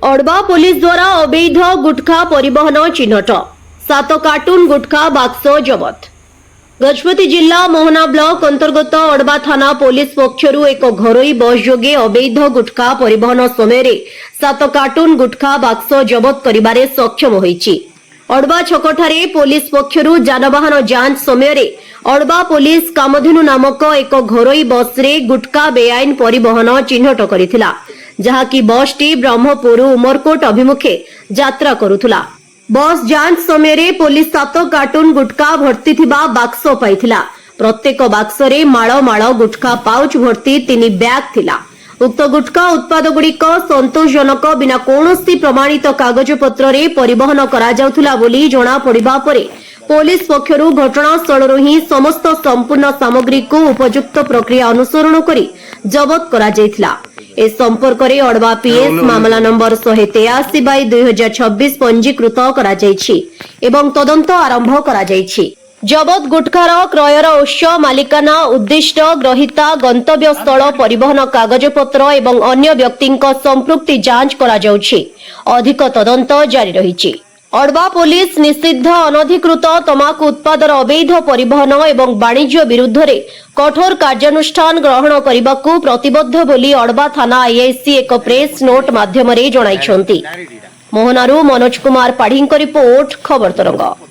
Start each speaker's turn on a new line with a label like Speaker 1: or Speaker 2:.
Speaker 1: अड़बा police द्वारा अवैध गुटखा परिवहन चिन्हट 7 कार्टून गुटखा बाक्स जबत। गजपति जिला मोहना ब्लॉक अंतर्गत अड़बा थाना पुलिस पक्षरु एक घरोई बस जोगे अवैध गुटखा परिवहन समय 7 कार्टून गुटखा बाक्स जबत करिबारे सक्षम होईछि। अड़बा छकठारे पुलिस पक्षरु जानवाहन जांच समय अड़बा पुलिस कामधेनु नामक एक घरोई बस रे गुटखा बेआईन परिवहन चिन्हट करिथिला, जहाकी बसटी ब्रह्मपुर उमरकोट अभिमुखे यात्रा करुथुला। बस जांच समय पुलिस 7 कार्टून गुटखा भर्ती थिबा बाक्स पाइथिला। प्रत्येक बाक्स रे माळ माळ गुटखा पाउच भर्ती 3 बैग थिला। उक्त गुटखा उत्पाद गुड़िक संतोषजनक बिना कौनसी प्रमाणित कागज पत्र रे परिवहन करा जाउथुला बोली जणा पड़िबा परे पुलिस पक्षरु घटनास्थल ही समस्त संपूर्ण सामग्री को उपयुक्त प्रक्रिया अनुसरण करी जबत करा जायथिला। ए संपर्क रे अड़बा पीएस मामला नंबर 183/2026 पंजीकृत करा जायछि एवं तदंत आरंभ करा जायछि। जबत गुटखार क्रयर उत्स मालिकाना उद्दिष्ट ग्रहिता गंतव्य स्थल परिवहन कागजपत्र एवं अन्य व्यक्तिंक संपृक्ति जांच करा जाउछि। अधिक तदंत जारी रहिछि। अड़बा पुलिस निषिद्ध अनधिकृत तमाकू उत्पादर अवैध परिवहन एवं वाणिज्य विरुद्ध रे कठोर कार्यानुष्ठान ग्रहण करने प्रतिबद्ध बोली अड़बा थाना आईआईसी एक प्रेस नोट माध्यम रे जणाइछन्ति। मोहनारू मनोज कुमार पाढ़ी रिपोर्ट खबर तरंग।